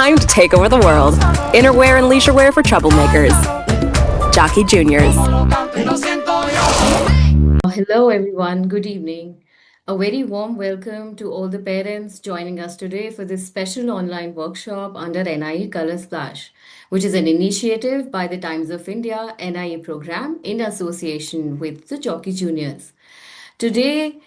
time to take over the world. Innerwear and leisurewear for troublemakers. Jockey Juniors. Hello, everyone. Good evening. A very warm welcome to all the parents joining us today for this special online workshop under NIE Color Splash, which is an initiative by the Times of India NIE program in association with the Jockey Juniors. Today,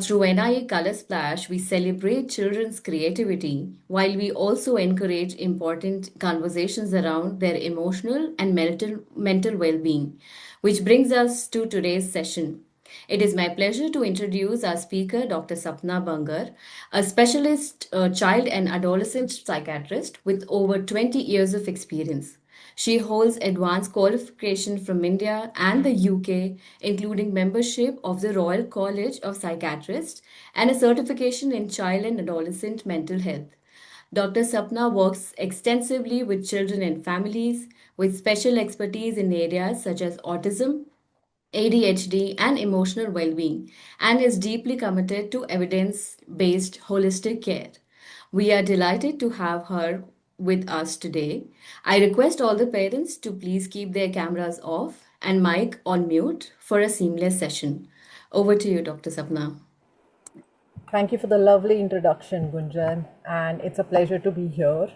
through NIE Color Splash, we celebrate children's creativity while we also encourage important conversations around their emotional and mental well being, which brings us to today's session. It is my pleasure to introduce our speaker, Dr. Sapna Bangar, a specialist child and adolescent psychiatrist with over 20 years of experience. She holds advanced qualification from India and the UK, including membership of the Royal College of Psychiatrists and a certification in child and adolescent mental health. Dr. Sapna works extensively with children and families with special expertise in areas such as autism, ADHD, and emotional well being, and is deeply committed to evidence based holistic care. We are delighted to have her with us today. I request all the parents to please keep their cameras off and mic on mute for a seamless session. Over to you, Dr. Sapna. Thank you for the lovely introduction, Gunjan, and it's a pleasure to be here.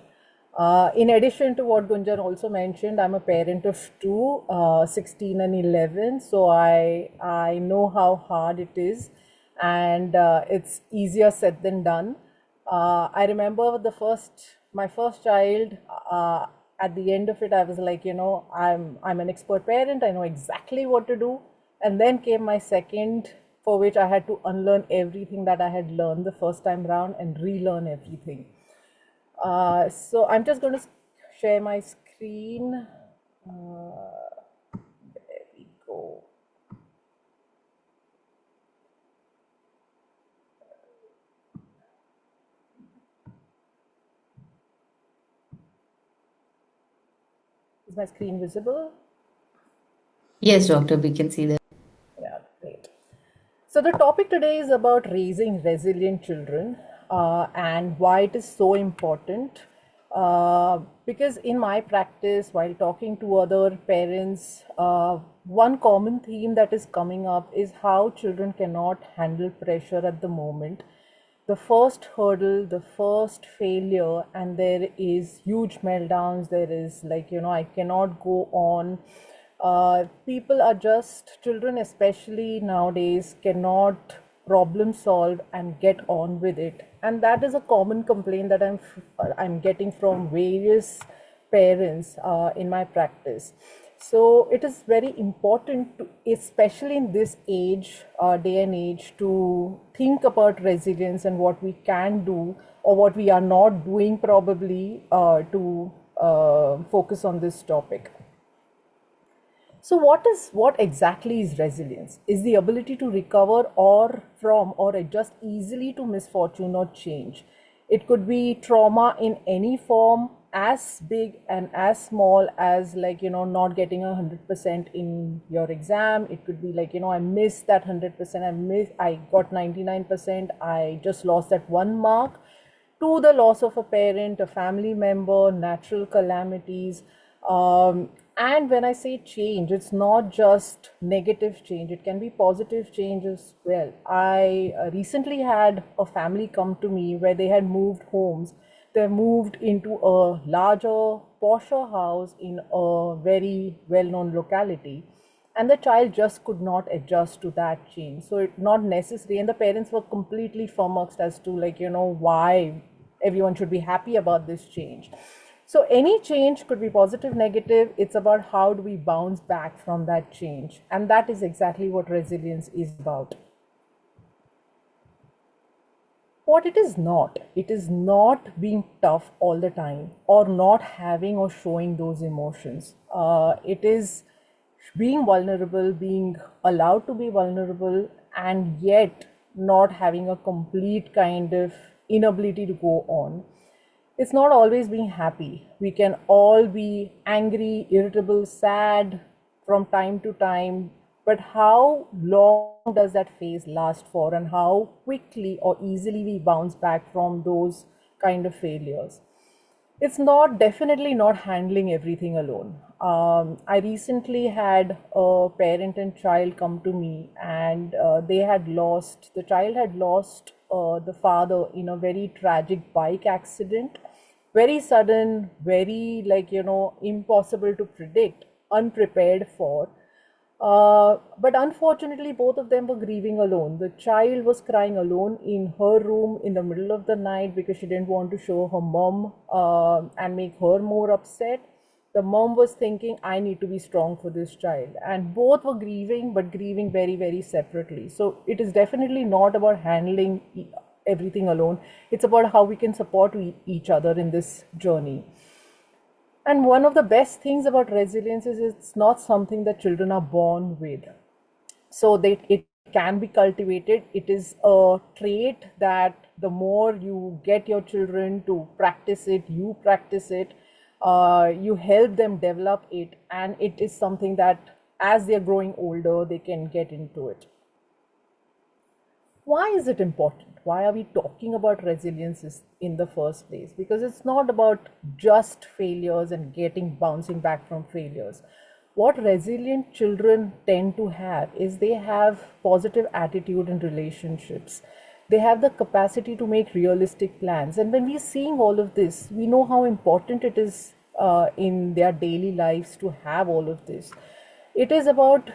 In addition to what Gunjan also mentioned, I'm a parent of two, 16 and 11, so I know how hard it is, and it's easier said than done. I remember my first child. At the end of it, I was like, I'm an expert parent. I know exactly what to do. And then came my second, for which I had to unlearn everything that I had learned the first time round and relearn everything. So I'm just going to share my screen. There we go. Is my screen visible? Yes, doctor, we can see that. Yeah, great. So the topic today is about raising resilient children and why it is so important. Because in my practice, while talking to other parents, one common theme that is coming up is how children cannot handle pressure at the moment. The first hurdle, the first failure, and there is huge meltdowns. There is like, I cannot go on. People are just, children especially nowadays, cannot problem solve and get on with it. And that is a common complaint that I'm getting from various parents in my practice. So it is very important to, especially in this age, day and age, to think about resilience and what we can do or what we are not doing probably to focus on this topic. So what exactly is resilience? Is the ability to recover or from or adjust easily to misfortune or change. It could be trauma in any form, as big and as small as like not getting 100% in your exam. It could be like I missed that 100%. I got 99%. I just lost that one mark. To the loss of a parent, a family member, natural calamities. And when I say change, it's not just negative change, it can be positive change as well. I recently had a family come to me where they had moved homes. They moved into a larger, posher house in a very well known locality. And the child just could not adjust to that change. So, it not necessary. And the parents were completely flummoxed as to, like, why everyone should be happy about this change. So any change could be positive, negative. It's about how do we bounce back from that change. And that is exactly what resilience is about. What it is not being tough all the time or not having or showing those emotions. It is being vulnerable, being allowed to be vulnerable, and yet not having a complete kind of inability to go on. It's not always being happy. We can all be angry, irritable, sad from time to time, but how long does that phase last for, and how quickly or easily we bounce back from those kind of failures? It's not definitely not handling everything alone. I recently had a parent and child come to me, and the child had lost the father in a very tragic bike accident. Very sudden, very, impossible to predict, unprepared for. But unfortunately, both of them were grieving alone. The child was crying alone in her room in the middle of the night because she didn't want to show her mom and make her more upset. The mom was thinking, I need to be strong for this child. And both were grieving, but grieving very, very separately. So it is definitely not about handling everything alone. It's about how we can support each other in this journey. And one of the best things about resilience is it's not something that children are born with. So that it can be cultivated. It is a trait that the more you get your children to practice it, you practice it, you help them develop it, and it is something that as they're growing older, they can get into it. Why is it important? Why are we talking about resilience in the first place? Because it's not about just failures and getting bouncing back from failures. What resilient children tend to have is they have positive attitude in relationships. They have the capacity to make realistic plans. And when we're seeing all of this, we know how important it is in their daily lives to have all of this. It is about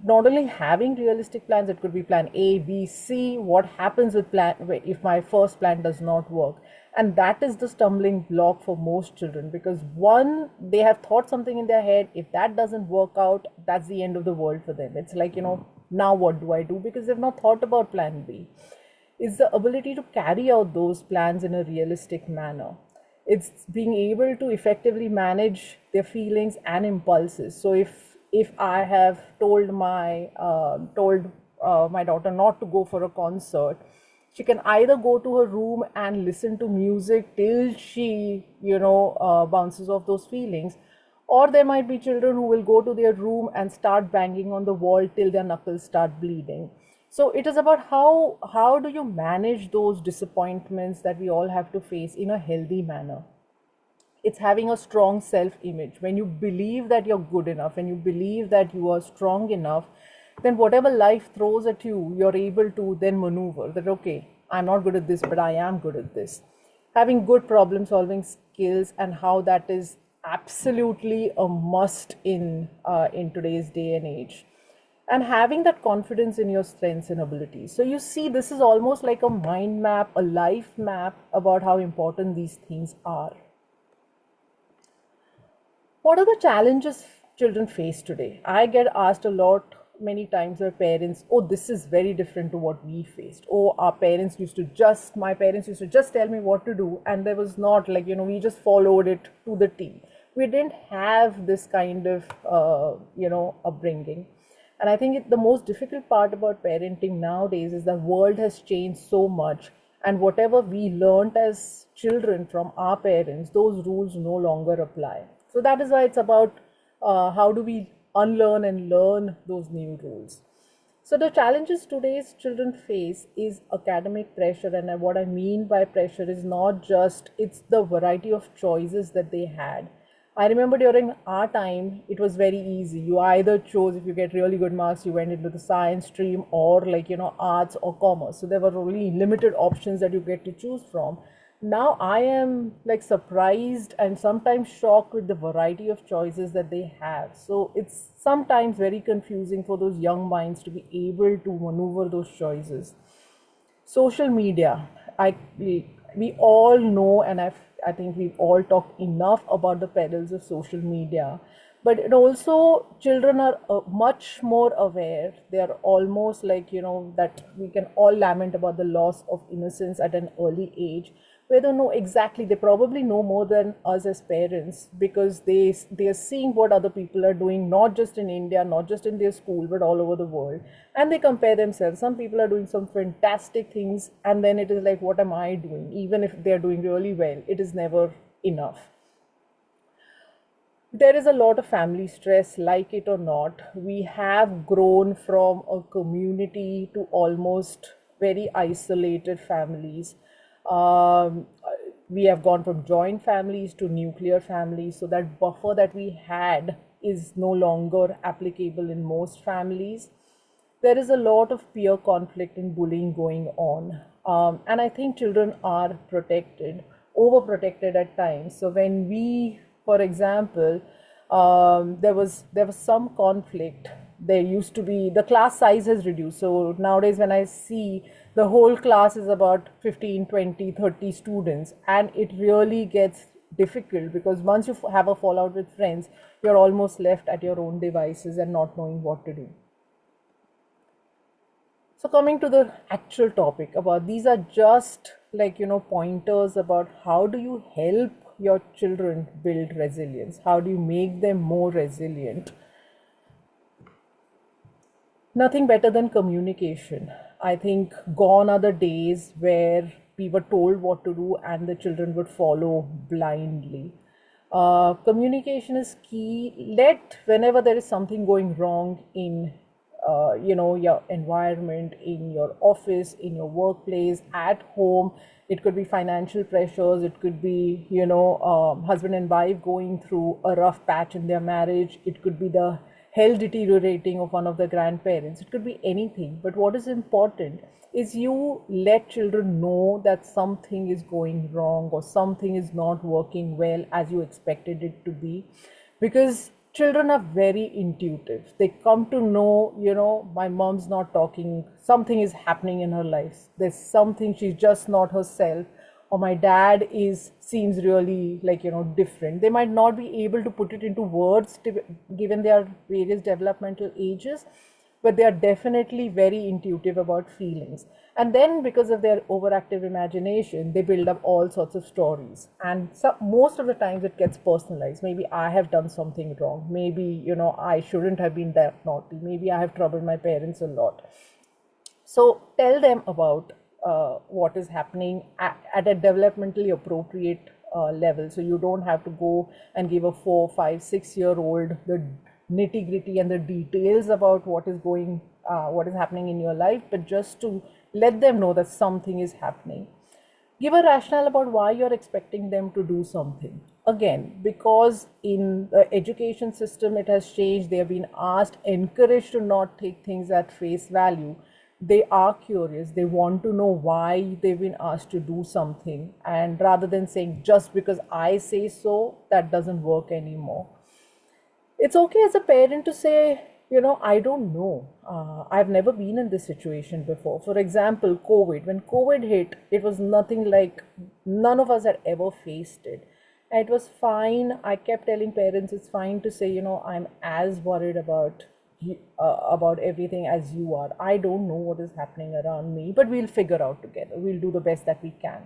not only having realistic plans, it could be plan A, B, C, what happens with plan if my first plan does not work. And that is the stumbling block for most children, because one, they have thought something in their head. If that doesn't work out, that's the end of the world for them. It's like, now what do I do? Because they've not thought about plan B. Is the ability to carry out those plans in a realistic manner. It's being able to effectively manage their feelings and impulses. So if I have told my daughter not to go for a concert, she can either go to her room and listen to music till she bounces off those feelings, or there might be children who will go to their room and start banging on the wall till their knuckles start bleeding. So it is about how do you manage those disappointments that we all have to face in a healthy manner. It's having a strong self image. When you believe that you're good enough and you believe that you are strong enough, then whatever life throws at you, you're able to then maneuver that, okay, I'm not good at this, but I am good at this. Having good problem solving skills, and how that is absolutely a must in today's day and age, and having that confidence in your strengths and abilities. So you see, this is almost like a mind map, a life map about how important these things are. What are the challenges children face today? I get asked a lot, many times by parents, oh, this is very different to what we faced. Oh, my parents used to just tell me what to do, and there was not we just followed it to the T. We didn't have this kind of, upbringing. And I think the most difficult part about parenting nowadays is the world has changed so much. And whatever we learned as children from our parents, those rules no longer apply. So that is why it's about how do we unlearn and learn those new rules. So the challenges today's children face is academic pressure, and what I mean by pressure is not just, it's the variety of choices that they had. I remember during our time, it was very easy. You either chose, if you get really good marks, you went into the science stream, or arts or commerce. So there were only limited options that you get to choose from. Now I am surprised and sometimes shocked with the variety of choices that they have. So it's sometimes very confusing for those young minds to be able to maneuver those choices. Social media, we all know, and I think we've all talked enough about the perils of social media. But it also, children are much more aware. They are almost that we can all lament about the loss of innocence at an early age, where they know exactly, they probably know more than us as parents, because they are seeing what other people are doing, not just in India, not just in their school, but all over the world. And they compare themselves. Some people are doing some fantastic things, and then it is like, what am I doing? Even if they're doing really well, it is never enough. There is a lot of family stress, like it or not. We have grown from a community to almost very isolated families. Um, We have gone from joint families to nuclear families, so that buffer that we had is no longer applicable in most families. There is a lot of peer conflict and bullying going on. And I think children are protected, overprotected at times. So when we, for example, there was some conflict. There used to be, the class size has reduced. So nowadays when I see, the whole class is about 15, 20, 30 students, and it really gets difficult because once you have a fallout with friends, you're almost left at your own devices and not knowing what to do. So coming to the actual topic, about these are just like, pointers about how do you help your children build resilience? How do you make them more resilient? Nothing better than communication. I think gone are the days where we were told what to do and the children would follow blindly. Communication is key. Whenever there is something going wrong in your environment, in your office, in your workplace, at home, it could be financial pressures, it could be husband and wife going through a rough patch in their marriage, it could be the health deteriorating of one of the grandparents, it could be anything. But what is important is you let children know that something is going wrong or something is not working well as you expected it to be, because children are very intuitive. They come to know, my mom's not talking, something is happening in her life, there's something, she's just not herself, or my dad seems really different. They might not be able to put it into words given their various developmental ages, but they are definitely very intuitive about feelings. And then because of their overactive imagination, they build up all sorts of stories. And most of the times it gets personalized. Maybe I have done something wrong. Maybe, I shouldn't have been that naughty. Maybe I have troubled my parents a lot. So tell them about what is happening at a developmentally appropriate level. So you don't have to go and give a 4, 5, 6-year-old the nitty-gritty and the details about what is happening in your life, but just to let them know that something is happening. Give a rationale about why you're expecting them to do something. Again, because in the education system it has changed, they have been encouraged to not take things at face value. They are curious, they want to know why they've been asked to do something, and rather than saying just because I say so, that doesn't work anymore. It's okay as a parent to say, I don't know. I've never been in this situation before. For example, COVID. When COVID hit, it was nothing like, none of us had ever faced it. And it was fine. I kept telling parents it's fine to say, I'm as worried about everything as you are. I don't know what is happening around me, but we'll figure out together. We'll do the best that we can.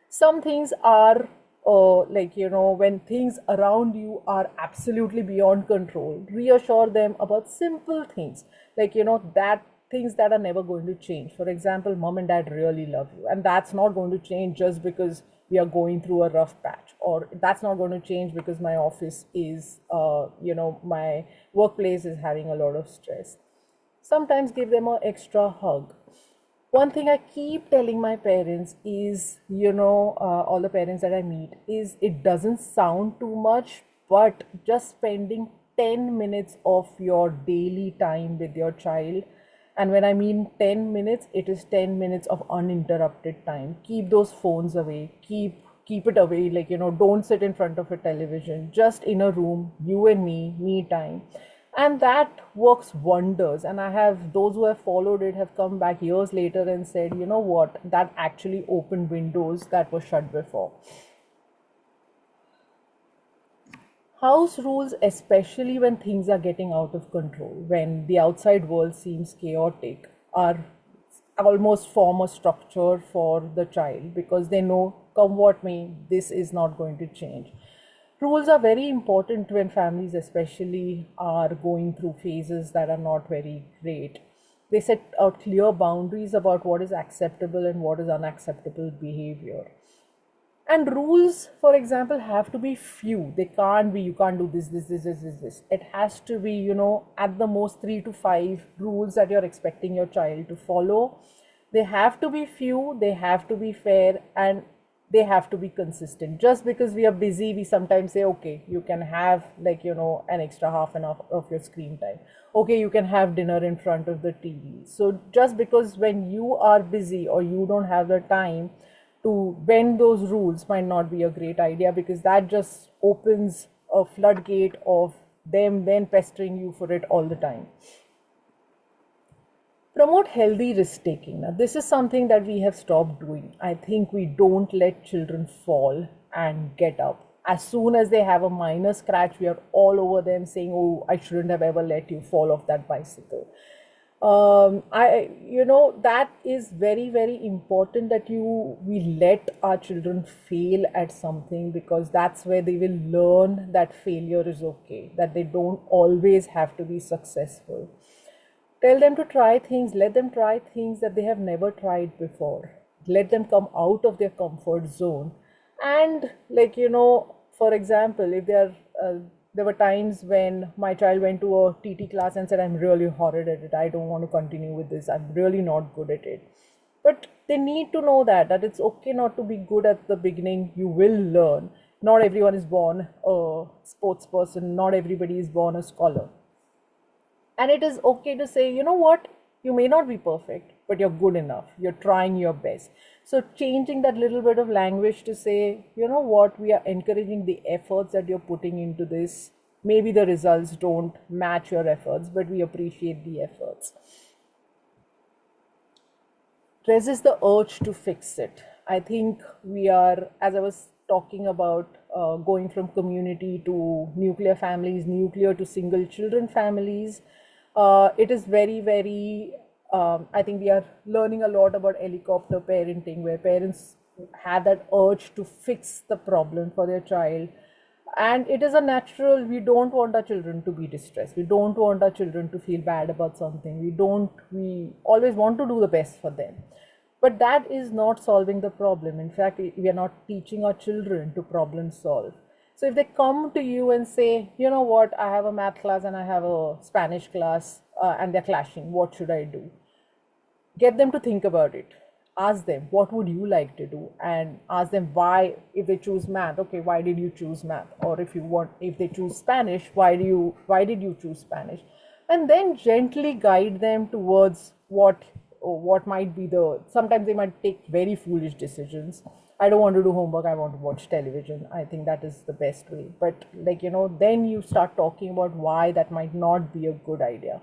Some things are when things around you are absolutely beyond control, reassure them about simple things, that things that are never going to change. For example, mom and dad really love you, and that's not going to change just because we are going through a rough patch, or that's not going to change because my office is my workplace is having a lot of stress. Sometimes give them an extra hug. One thing I keep telling my parents is, all the parents that I meet, is it doesn't sound too much, but just spending 10 minutes of your daily time with your child. And when I mean 10 minutes, it is 10 minutes of uninterrupted time. Keep those phones away. Keep it away. Don't sit in front of a television. Just in a room, you and me time. And that works wonders. And I have, those who have followed it have come back years later and said, you know what, that actually opened windows that were shut before. House rules, especially when things are getting out of control, when the outside world seems chaotic, are almost form a structure for the child, because they know, come what may, this is not going to change. Rules are very important when families especially are going through phases that are not very great. They set out clear boundaries about what is acceptable and what is unacceptable behavior. And rules, for example, have to be few. They can't be, you can't do this. It has to be, at the most 3 to 5 rules that you're expecting your child to follow. They have to be few, they have to be fair, and they have to be consistent. Just because we are busy, we sometimes say, okay, you can have like, an extra half an hour of your screen time. Okay, you can have dinner in front of the TV. So just because when you are busy or you don't have the time to bend those rules might not be a great idea, because that just opens a floodgate of them then pestering you for it all the time. Promote healthy risk taking. Now, this is something that we have stopped doing. I think we don't let children fall and get up. As soon as they have a minor scratch, we are all over them saying, "Oh, I shouldn't have ever let you fall off that bicycle." That is very, very important that we let our children fail at something, because that's where they will learn that failure is okay, that they don't always have to be successful. Tell them to try things, let them try things that they have never tried before. Let them come out of their comfort zone. And, for example, if there were times when my child went to a TT class and said, "I'm really horrid at it. I don't want to continue with this. I'm really not good at it." But they need to know that it's okay not to be good at the beginning. You will learn. Not everyone is born a sports person. Not everybody is born a scholar. And it is okay to say, you know what, you may not be perfect, but you're good enough. You're trying your best. So changing that little bit of language to say, you know what, we are encouraging the efforts that you're putting into this. Maybe the results don't match your efforts, but we appreciate the efforts. Resist the urge to fix it. I think we are, as I was talking about, going from community to nuclear families, nuclear to single children families. It is very, very, I think we are learning a lot about helicopter parenting, where parents have that urge to fix the problem for their child. And it is a natural, we don't want our children to be distressed. We don't want our children to feel bad about something. We always want to do the best for them. But that is not solving the problem. In fact, we are not teaching our children to problem solve. So if they come to you and say, you know what, I have a math class and I have a Spanish class and they're clashing, what should I do? Get them to think about it. Ask them, what would you like to do? And ask them why. If they choose math, okay, why did you choose math? Or if they choose Spanish, why did you choose Spanish? And then gently guide them towards what might be sometimes they might take very foolish decisions. I don't want to do homework, I want to watch television. I think that is the best way. But then you start talking about why that might not be a good idea.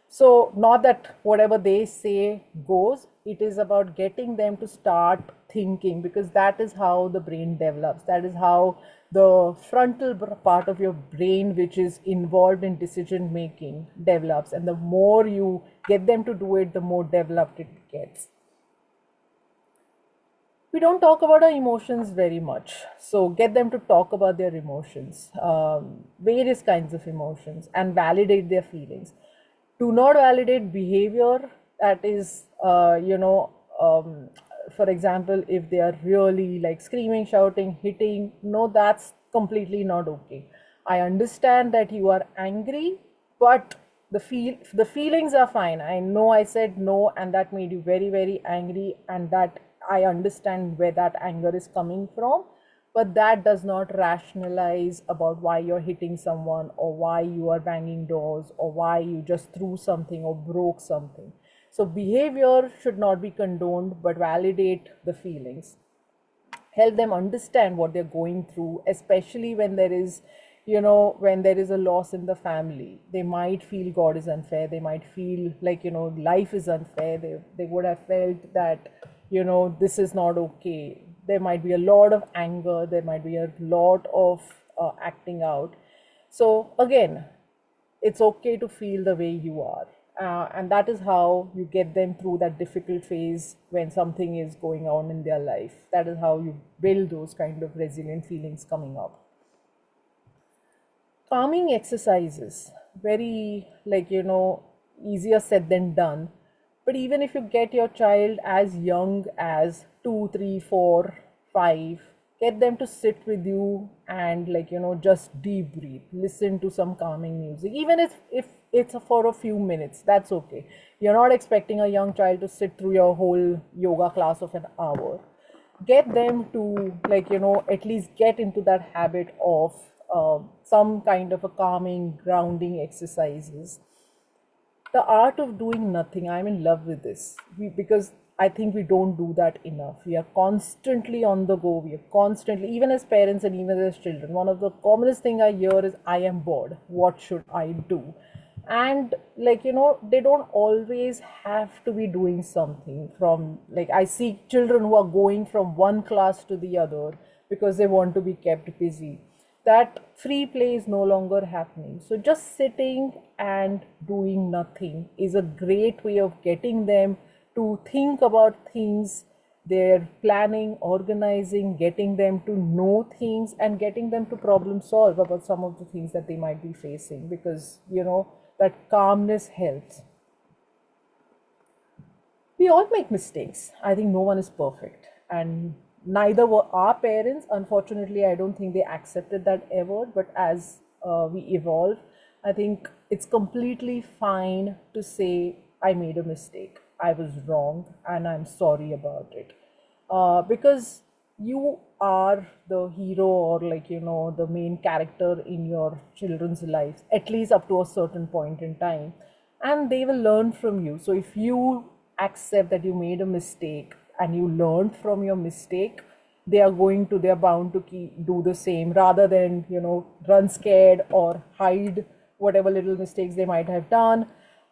So not that whatever they say goes, it is about getting them to start thinking, because that is how the brain develops. That is how the frontal part of your brain, which is involved in decision making, develops. And the more you get them to do it, the more developed it gets. We don't talk about our emotions very much. So get them to talk about their emotions, various kinds of emotions, and validate their feelings. Do not validate behavior that is, for example, if they are really like screaming, shouting, hitting, no, that's completely not okay. I understand that you are angry, but the feelings are fine. I know I said no, and that made you very, very angry, and that I understand where that anger is coming from. But that does not rationalize about why you're hitting someone, or why you are banging doors, or why you just threw something or broke something. So behavior should not be condoned, but validate the feelings. Help them understand what they're going through, especially when there is a loss in the family. They might feel God is unfair. They might feel like, life is unfair. They would have felt that, this is not okay. There might be a lot of anger. There might be a lot of acting out. So again, it's okay to feel the way you are. And that is how you get them through that difficult phase when something is going on in their life. That is how you build those kind of resilient feelings coming up. Calming exercises, very easier said than done. But even if you get your child as young as 2, 3, 4, 5, get them to sit with you and just deep breathe, listen to some calming music. Even if it's for a few minutes, that's okay. You're not expecting a young child to sit through your whole yoga class of an hour. get them to, like, at least get into that habit of some kind of a calming, grounding exercises. The art of doing nothing, I'm in love with this. Because I think we don't do that enough. We are constantly on the go. We are constantly, even as parents and even as children, one of the commonest thing I hear is, I am bored, what should I do? And, like, they don't always have to be doing something. From, like, I see children who are going from one class to the other because they want to be kept busy. That free play is no longer happening. So just sitting and doing nothing is a great way of getting them to think about things. They're planning, organizing, getting them to know things, and getting them to problem solve about some of the things that they might be facing, because that calmness helps. We all make mistakes. I think no one is perfect, and neither were our parents. Unfortunately, I don't think they accepted that ever. But as we evolve, I think it's completely fine to say, I made a mistake, I was wrong, and I'm sorry about it. Because you are the hero, or, like, the main character in your children's lives, at least up to a certain point in time, and they will learn from you. So if you accept that you made a mistake and you learned from your mistake, they're bound to do the same, rather than run scared or hide whatever little mistakes they might have done.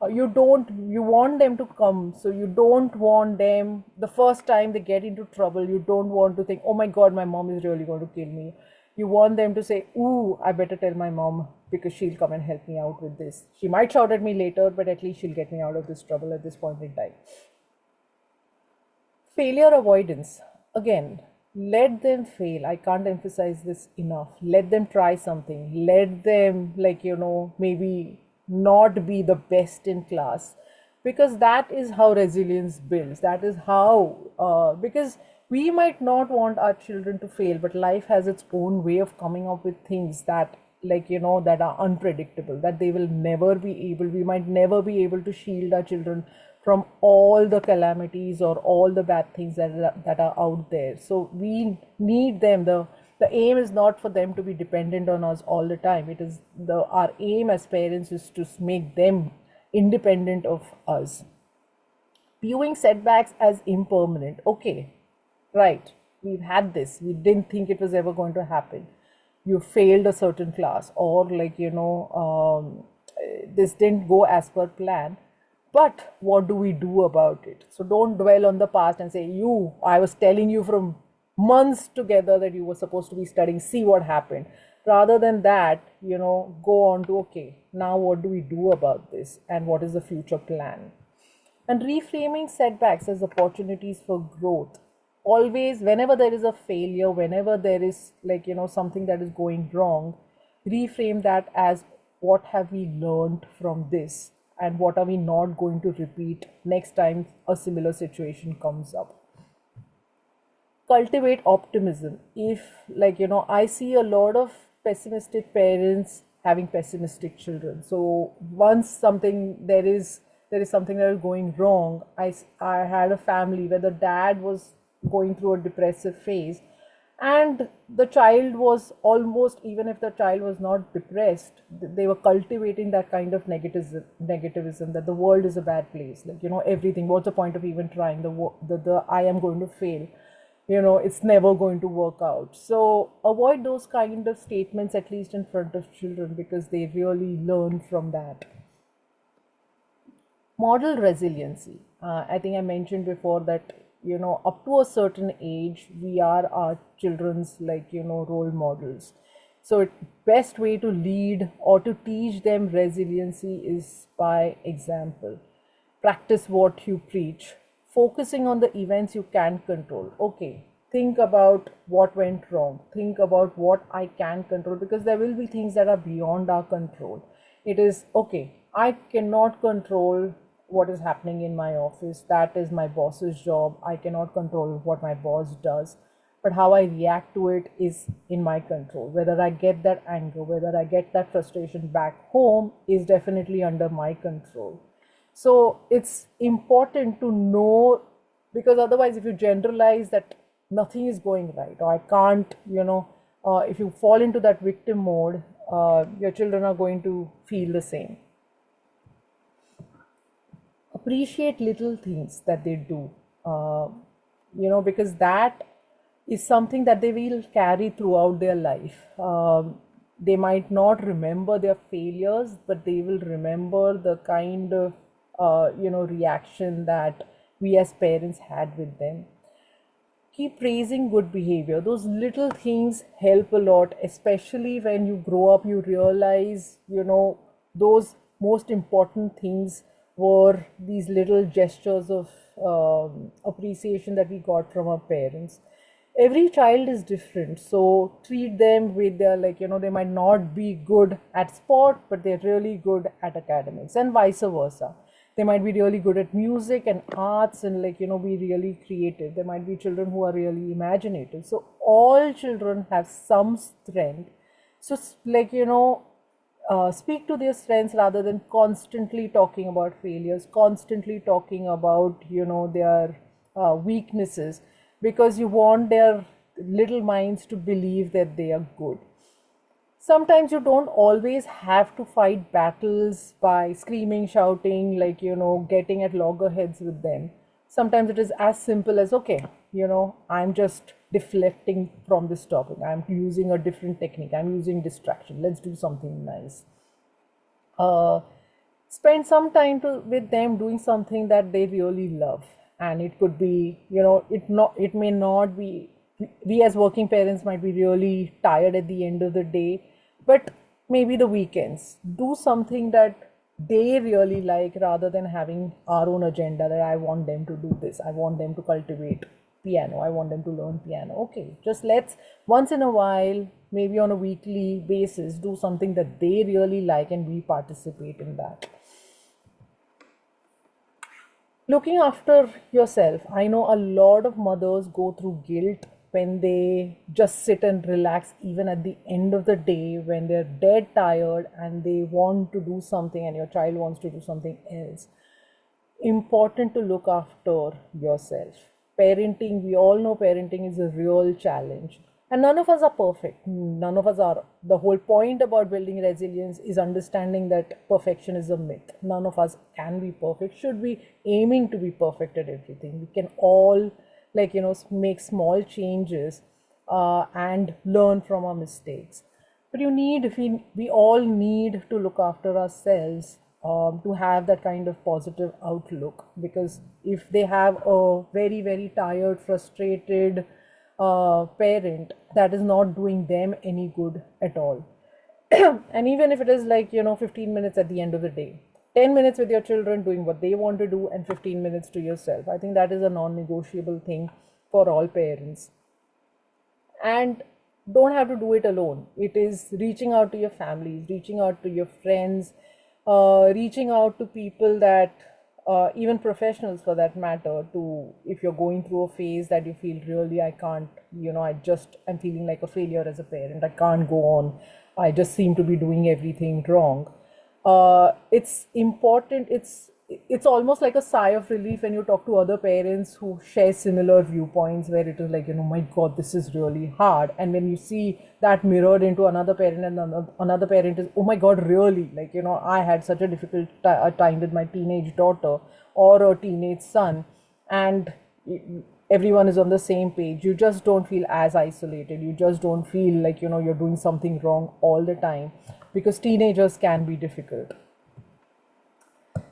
You want them to come. So you don't want them, the first time they get into trouble, you don't want to think, oh my god, my mom is really going to kill me. You want them to say, ooh, I better tell my mom, because she'll come and help me out with this. She might shout at me later, but at least she'll get me out of this trouble at this point in time. Failure avoidance. Again, let them fail. I can't emphasize this enough. Let them try something. Let them, like, maybe not be the best in class, because that is how resilience builds. That is how, because we might not want our children to fail, but life has its own way of coming up with things that, like, that are unpredictable, that they will never be able, we might never be able to shield our children from all the calamities or all the bad things that are out there. So we need them. The aim is not for them to be dependent on us all the time. It is our aim as parents is to make them independent of us. Viewing setbacks as impermanent. Okay, right, we've had this, we didn't think it was ever going to happen. You failed a certain class, or, like, this didn't go as per plan, but what do we do about it? So don't dwell on the past and say, I was telling you from months together that you were supposed to be studying, see what happened. Rather than that, go on to, okay, now what do we do about this, and what is the future plan? And reframing setbacks as opportunities for growth. Always, whenever there is a failure, whenever there is, like, something that is going wrong, reframe that as, what have we learned from this, and what are we not going to repeat next time a similar situation comes up. Cultivate optimism. If, like, I see a lot of pessimistic parents having pessimistic children. So once there is something that is going wrong, I had a family where the dad was going through a depressive phase, and the child was almost, even if the child was not depressed, they were cultivating that kind of negativism, that the world is a bad place, like, everything, what's the point of even trying, the I am going to fail, it's never going to work out. So avoid those kind of statements, at least in front of children, because they really learn from that. Model resiliency. I think I mentioned before that, up to a certain age, we are our children's, like, role models. So best way to lead or to teach them resiliency is by example. Practice what you preach. Focusing on the events you can control. Okay, think about what went wrong. Think about what I can control, because there will be things that are beyond our control. It is, okay, I cannot control what is happening in my office. That is my boss's job. I cannot control what my boss does. But how I react to it is in my control. Whether I get that anger, whether I get that frustration back home is definitely under my control. So it's important to know, because otherwise, if you generalize that nothing is going right, or I can't, if you fall into that victim mode, your children are going to feel the same. Appreciate little things that they do, because that is something that they will carry throughout their life. They might not remember their failures, but they will remember the kind of reaction that we as parents had with them. Keep praising good behavior. Those little things help a lot, especially when you grow up, you realize, those most important things were these little gestures of appreciation that we got from our parents. Every child is different, so treat them with their, they might not be good at sport, but they're really good at academics, and vice versa. They might be really good at music and arts and be really creative. There might be children who are really imaginative. So all children have some strength. So speak to their strengths rather than constantly talking about failures, constantly talking about their weaknesses, because you want their little minds to believe that they are good. Sometimes you don't always have to fight battles by screaming, shouting, getting at loggerheads with them. Sometimes it is as simple as, okay, I'm just deflecting from this topic. I'm using a different technique. I'm using distraction. Let's do something nice. Spend some time with them doing something that they really love. And it could be, it may not be, we as working parents might be really tired at the end of the day, but maybe the weekends, do something that they really like rather than having our own agenda that I want them to do this, I want them to cultivate piano, I want them to learn piano. Okay, just let's once in a while, maybe on a weekly basis, do something that they really like and we participate in that. Looking after yourself. I know a lot of mothers go through guilt when they just sit and relax, even at the end of the day, when they're dead tired and they want to do something and your child wants to do something else. Important to look after yourself. Parenting, we all know parenting is a real challenge. And none of us are perfect. None of us are. The whole point about building resilience is understanding that perfection is a myth. None of us can be perfect. Should be aiming to be perfect at everything. We can all make small changes and learn from our mistakes. But we all need to look after ourselves to have that kind of positive outlook, because if they have a very, very tired, frustrated parent, that is not doing them any good at all. And even if it is 15 minutes at the end of the day, 10 minutes with your children doing what they want to do, and 15 minutes to yourself, I think that is a non-negotiable thing for all parents. And don't have to do it alone. It is reaching out to your families, reaching out to your friends, reaching out to people that even professionals for that matter, to if you're going through a phase that you feel really, I can't, I'm feeling like a failure as a parent, I can't go on, I just seem to be doing everything wrong. It's important, it's almost like a sigh of relief when you talk to other parents who share similar viewpoints, where it is my God, this is really hard. And when you see that mirrored into another parent, and another parent is, oh my God, really? I had such a difficult time with my teenage daughter or a teenage son, and everyone is on the same page. You just don't feel as isolated. You just don't feel like, you're doing something wrong all the time, because teenagers can be difficult.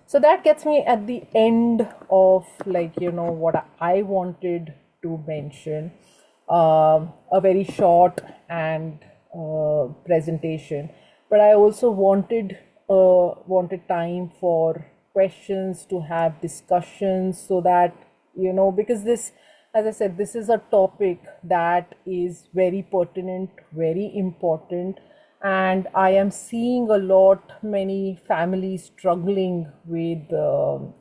So that gets me at the end of what I wanted to mention. A very short and presentation, but I also wanted time for questions, to have discussions, so that because this, as I said, this is a topic that is very pertinent, very important. And I am seeing many families struggling with,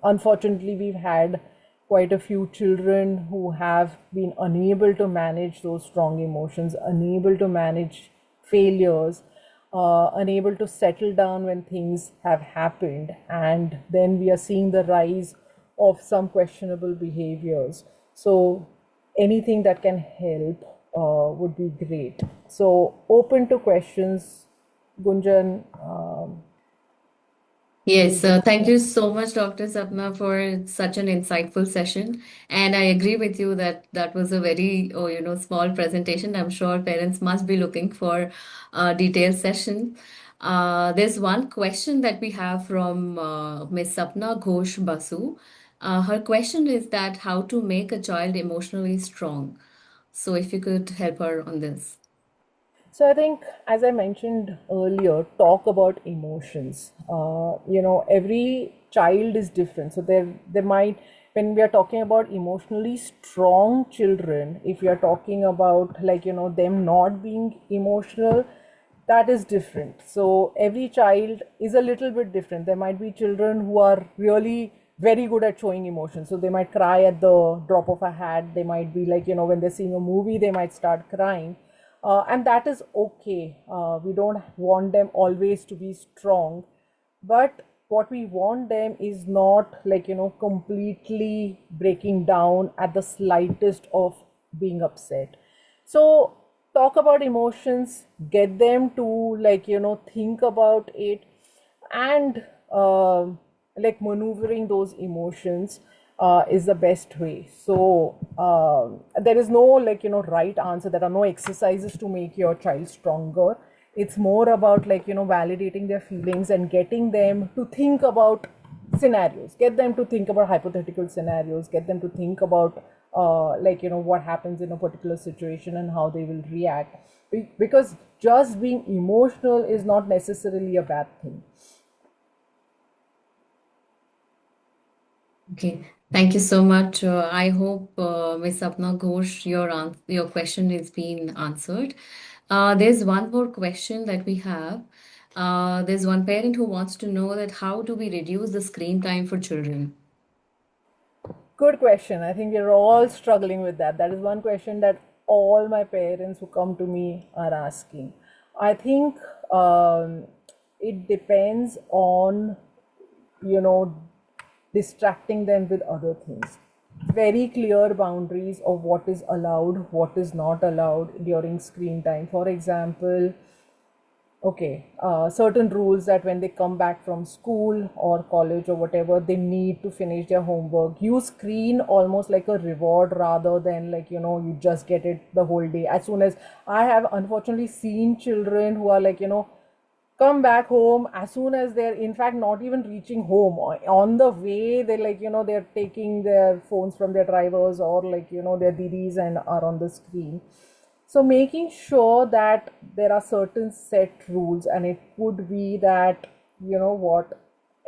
unfortunately, we've had quite a few children who have been unable to manage those strong emotions, unable to manage failures, unable to settle down when things have happened. And then we are seeing the rise of some questionable behaviors. So anything that can help would be great. So open to questions, Gunjan. Yes, thank you so much, Dr. Sapna, for such an insightful session. And I agree with you that that was a very, small presentation. I'm sure parents must be looking for a detailed session. There's one question that we have from Ms. Sapna Ghosh Basu. Her question is that how to make a child emotionally strong. So if you could help her on this. So I think, as I mentioned earlier, talk about emotions. Every child is different. So there might, when we are talking about emotionally strong children, if we are talking about them not being emotional, that is different. So every child is a little bit different. There might be children who are really very good at showing emotion. So they might cry at the drop of a hat. They might be when they're seeing a movie, they might start crying, and that is okay. We don't want them always to be strong, but what we want them is not completely breaking down at the slightest of being upset. So talk about emotions, get them to think about it, and maneuvering those emotions is the best way. So there is no right answer. There are no exercises to make your child stronger. It's more about validating their feelings and getting them to think about scenarios, get them to think about hypothetical scenarios, get them to think about what happens in a particular situation and how they will react. Because just being emotional is not necessarily a bad thing. Okay, thank you so much. I hope, Ms. Sapna Ghosh, your question is being answered. There's one more question that we have. There's one parent who wants to know that how do we reduce the screen time for children? Good question. I think we're all struggling with that. That is one question that all my parents who come to me are asking. I think it depends on, you know, distracting them with other things. Very clear boundaries of what is allowed, what is not allowed during screen time. For example, okay, certain rules that when they come back from school or college or whatever, they need to finish their homework. Use screen almost like a reward rather than you just get it the whole day. As soon as I have unfortunately seen children who are come back home, as soon as they're in fact not even reaching home, on the way they they're taking their phones from their drivers or their DDs and are on the screen. So making sure that there are certain set rules, and it could be that what,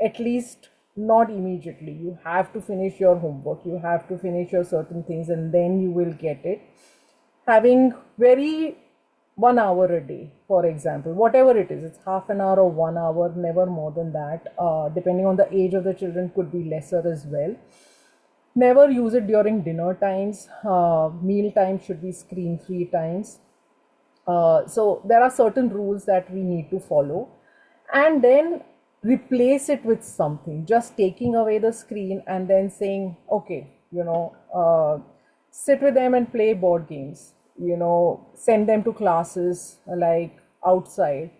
at least not immediately. You have to finish your homework, you have to finish your certain things, and then you will get it. Having very 1 hour a day, for example, whatever it is, it's half an hour or 1 hour, never more than that. Depending on the age of the children, could be lesser as well. Never use it during dinner times. Meal time should be screen free times. So there are certain rules that we need to follow, and then replace it with something. Just taking away the screen and then saying, okay, sit with them and play board games. Send them to classes like outside.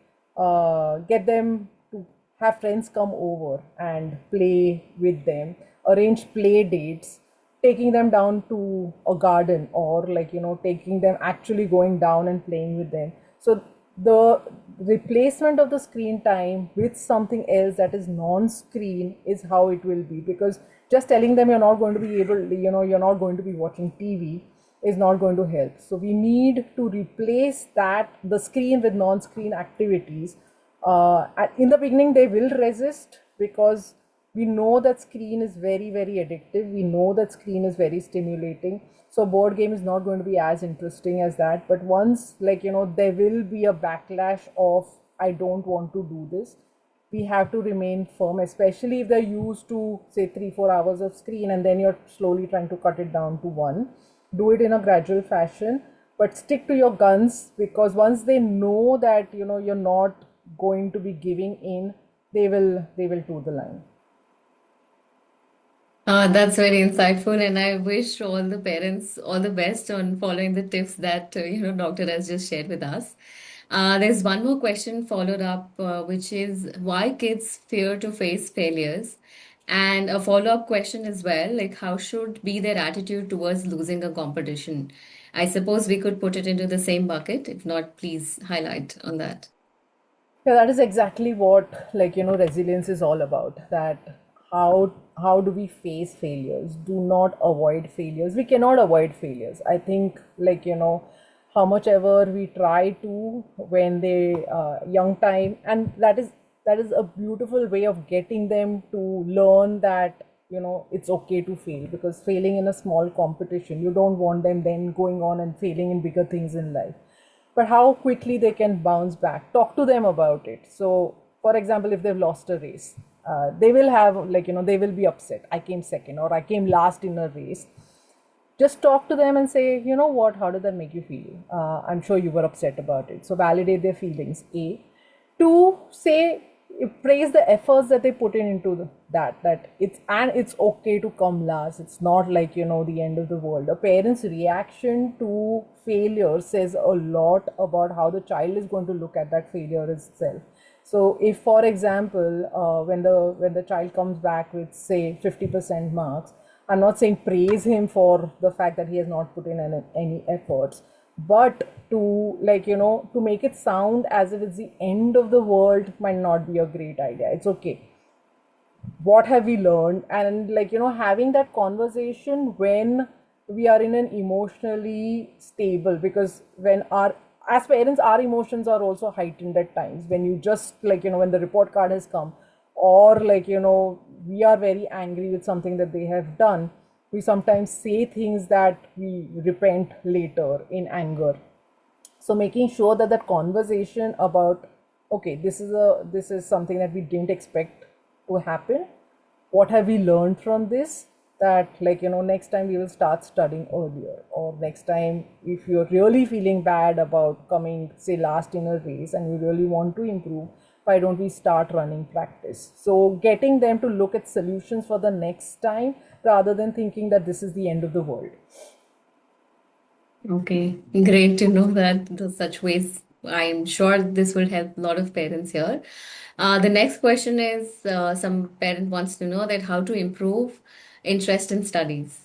Get them to have friends come over and play with them. Arrange play dates, taking them down to a garden, or taking them actually going down and playing with them. So the replacement of the screen time with something else that is non-screen is how it will be. Because just telling them you're not going to be able, you're not going to be watching TV is not going to help. So we need to replace the screen with non-screen activities. In the beginning they will resist, because we know that screen is very, very addictive. We know that screen is very stimulating. So board game is not going to be as interesting as that. But once there will be a backlash of, I don't want to do this, we have to remain firm, especially if they're used to say 3-4 hours of screen and then you're slowly trying to cut it down to one. Do it in a gradual fashion, but stick to your guns, because once they know that you're not going to be giving in, they will toe the line. That's very insightful, and I wish all the parents all the best on following the tips that doctor has just shared with us. There's one more question followed up, which is why kids fear to face failures, and a follow-up question as well, like how should be their attitude towards losing a competition? I suppose we could put it into the same bucket. If not, please highlight on that. Yeah, that is exactly what resilience is all about. That how do we face failures? Do not avoid failures. We cannot avoid failures. I think how much ever we try to when they young time, and that is a beautiful way of getting them to learn that it's okay to fail, because failing in a small competition, you don't want them then going on and failing in bigger things in life, but how quickly they can bounce back. Talk to them about it. So, for example, if they've lost a race, they will have they will be upset. I came second or I came last in a race. Just talk to them and say, you know what, how did that make you feel? I'm sure you were upset about it. So validate their feelings. A. Two, say, praise the efforts that they put in into that it's okay to come last. It's not like the end of the world. A parent's reaction to failure says a lot about how the child is going to look at that failure itself. So if, for example, when the child comes back with say 50% marks, I'm not saying praise him for the fact that he has not put in any efforts, but to to make it sound as if it's the end of the world might not be a great idea. It's okay. What have we learned? And having that conversation when we are in an emotionally stable, because when our as parents our emotions are also heightened at times, when you just when the report card has come, or we are very angry with something that they have done, we sometimes say things that we repent later in anger. So making sure that that conversation about, okay, this is something that we didn't expect to happen, what have we learned from this, that next time we will start studying earlier, or next time if you're really feeling bad about coming say last in a race and you really want to improve, why don't we start running practice? So getting them to look at solutions for the next time rather than thinking that this is the end of the world. Okay, great to know that there's such ways. I'm sure this will help a lot of parents here. The next question is some parent wants to know that how to improve interest in studies.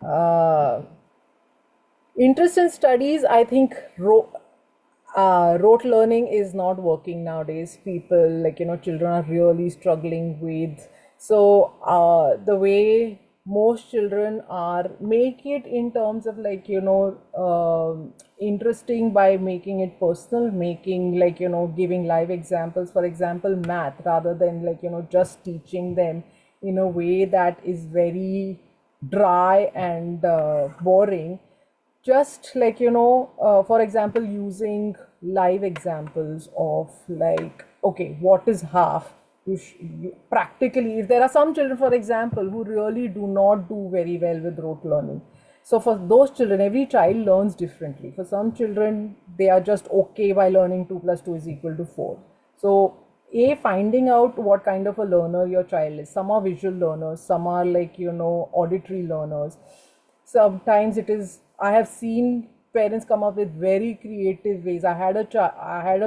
uh, Interest in studies, I think rote learning is not working nowadays. People, children are really struggling with. So, the way most children are, make it in terms of interesting by making it personal, making giving live examples. For example, math, rather than just teaching them in a way that is very dry and boring. Just for example, using live examples of okay, what is half? Practically, if there are some children, for example, who really do not do very well with rote learning, so for those children, every child learns differently. For some children, they are just okay by learning 2 plus 2 is equal to 4. So finding out what kind of a learner your child is. Some are visual learners, some are auditory learners. Sometimes it is, I have seen parents come up with very creative ways. I had a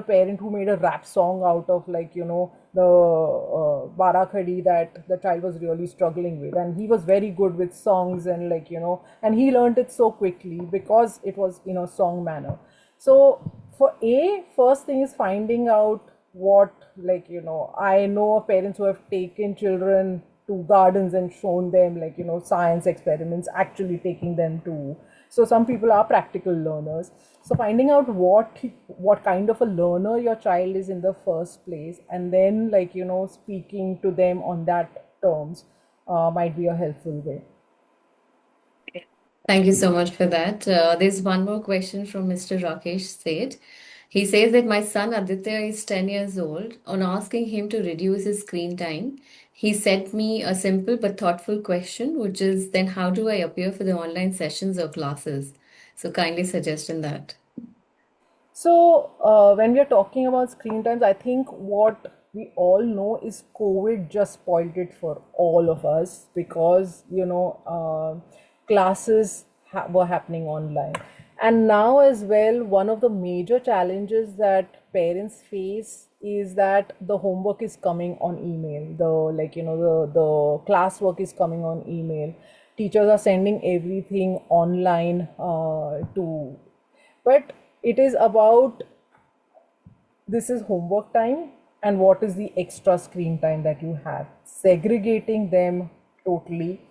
parent who made a rap song out of the barakhadi that the child was really struggling with, and he was very good with songs, and and he learned it so quickly because it was song manner. So for first thing is finding out what I know of parents who have taken children to gardens and shown them science experiments, actually taking them to. So some people are practical learners. So finding out what kind of a learner your child is in the first place, and then speaking to them on that terms might be a helpful way. Thank you so much for that. There's one more question from Mr. Rakesh Seth. He says that my son Aditya is 10 years old. On asking him to reduce his screen time, he sent me a simple but thoughtful question, which is then how do I appear for the online sessions or classes? So kindly suggest in that. So when we are talking about screen times, I think what we all know is COVID just spoiled it for all of us, because classes were happening online. And now as well, one of the major challenges that parents face is that the homework is coming on email. The classwork is coming on email. Teachers are sending everything online to, but it is about, this is homework time and what is the extra screen time that you have, segregating them totally.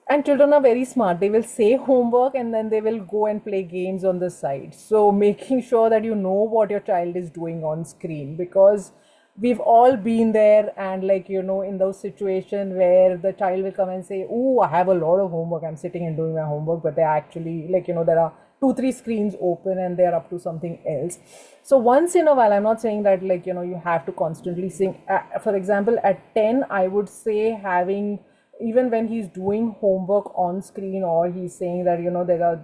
And children are very smart, they will say homework and then they will go and play games on the side. So making sure that you know what your child is doing on screen, because we've all been there, and in those situations where the child will come and say, oh, I have a lot of homework, I'm sitting and doing my homework, but they're actually there are 2-3 screens open and they're up to something else. So once in a while, I'm not saying that you have to constantly sing. For example, at 10, I would say, having, even when he's doing homework on screen, or he's saying that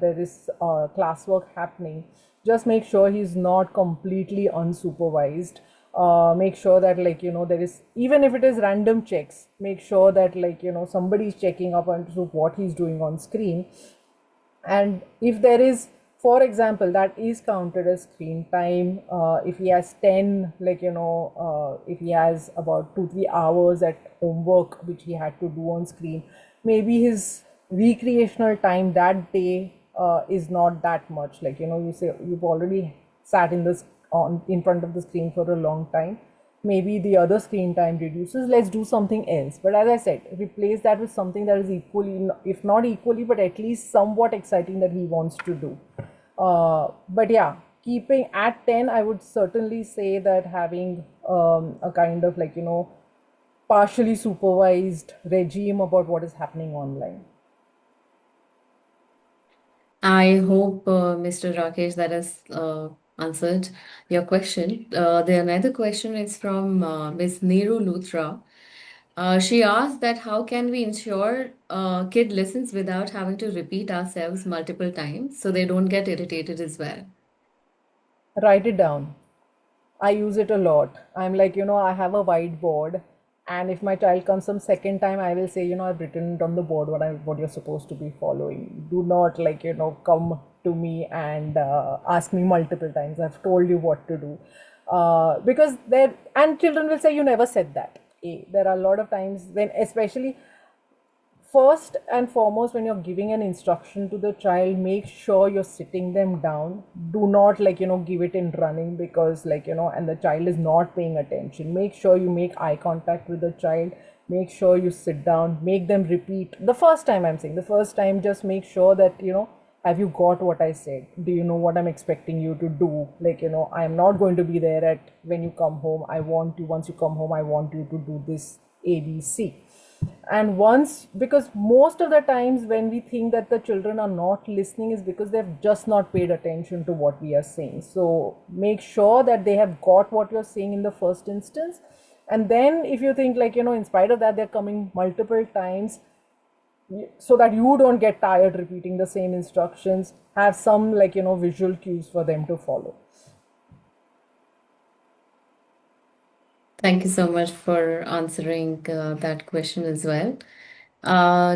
there is classwork happening, just make sure he's not completely unsupervised. Make sure that there is, even if it is random checks, make sure that somebody's checking up on what he's doing on screen. And if there is, for example, that is counted as screen time, if he has 10, if he has about 2-3 hours at homework which he had to do on screen, maybe his recreational time that day is not that much. You say you've already sat in front of the screen for a long time, maybe the other screen time reduces, let's do something else. But as I said, replace that with something that is equally, if not equally, but at least somewhat exciting that he wants to do. But yeah, keeping at 10, I would certainly say that having a kind of partially supervised regime about what is happening online. I hope, Mr. Rakesh, that has answered your question. The another question is from Ms. Neeru Luthra. She asked that how can we ensure kid listens without having to repeat ourselves multiple times so they don't get irritated as well. Write it down. I use it a lot. I'm I have a whiteboard, and if my child comes some second time, I will say, I've written it on the board what you're supposed to be following. Do not come to me and ask me multiple times. I've told you what to do. Because and children will say, you never said that. There are a lot of times when, especially, first and foremost, when you're giving an instruction to the child, make sure you're sitting them down. Do not give it in running, because and the child is not paying attention. Make sure you make eye contact with the child. Make sure you sit down, make them repeat the first time. I'm saying the first time, just make sure that have you got what I said? Do you know what I'm expecting you to do? I'm not going to be there at when you come home. Once you come home, I want you to do this ABC. And because most of the times when we think that the children are not listening is because they've just not paid attention to what we are saying. So make sure that they have got what you're saying in the first instance. And then if you think in spite of that, they're coming multiple times, so that you don't get tired repeating the same instructions, have some visual cues for them to follow. Thank you so much for answering that question as well.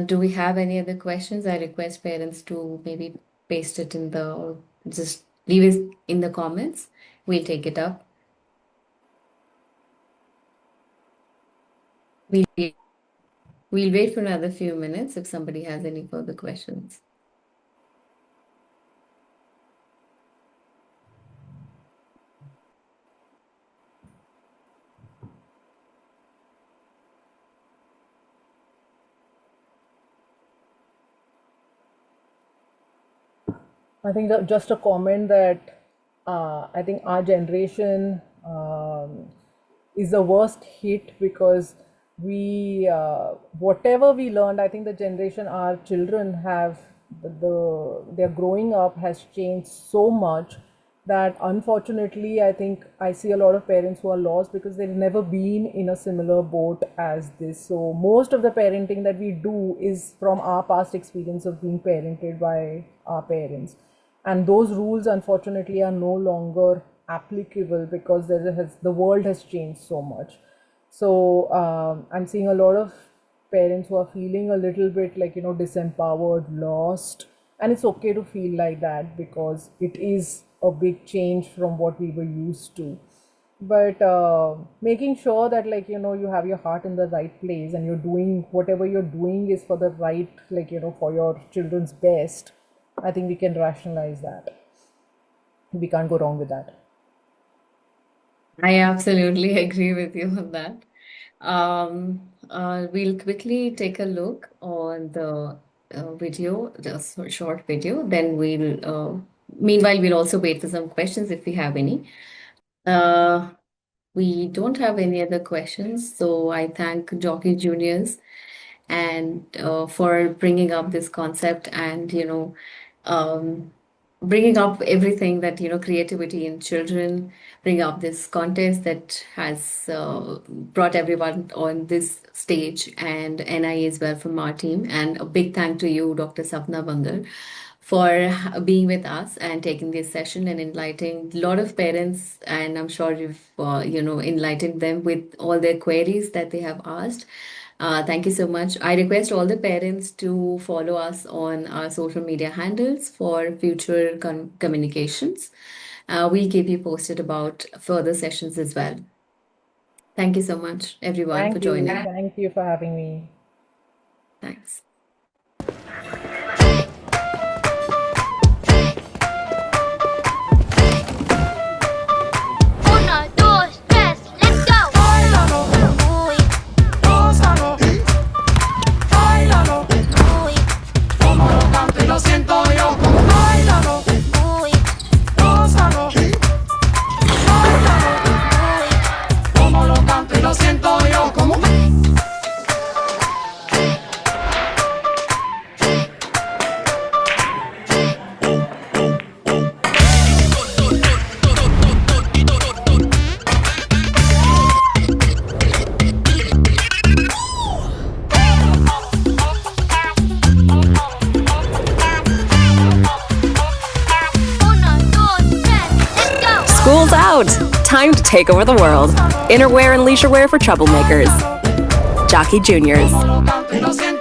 Do we have any other questions? I request parents to maybe paste it just leave it in the comments. We'll take it up. We'll wait for another few minutes if somebody has any further questions. I think just a comment that I think our generation is the worst hit, because we whatever we learned, I think the generation our children have, their growing up has changed so much that unfortunately I think I see a lot of parents who are lost because they've never been in a similar boat as this. So most of the parenting that we do is from our past experience of being parented by our parents, and those rules unfortunately are no longer applicable because the world has changed so much. So I'm seeing a lot of parents who are feeling a little bit like, disempowered, lost. And it's okay to feel like that because it is a big change from what we were used to. But making sure that, like, you have your heart in the right place and you're doing whatever you're doing is for the right, like, for your children's best. I think we can rationalize that. We can't go wrong with that. I absolutely agree with you on that. We'll quickly take a look on the video, just a short video. Then meanwhile, we'll also wait for some questions if we have any. We don't have any other questions, so I thank Jockey Juniors and for bringing up this concept and um, bringing up everything that creativity in children, bring up this contest that has brought everyone on this stage and NI as well from our team. And a big thank to you, Dr. Sapna Bangal, for being with us and taking this session and enlightening a lot of parents. And I'm sure you've enlightened them with all their queries that they have asked. Thank you so much. I request all the parents to follow us on our social media handles for future communications. We'll keep you posted about further sessions as well. Thank you so much, everyone, for joining. Thank you for having me. Thanks. Lo siento yo, báilalo, gózalo, báilalo, como lo canto y lo siento yo, como School's out! Time to take over the world. Innerwear and leisurewear for troublemakers. Jockey Juniors. como lo canto y lo siento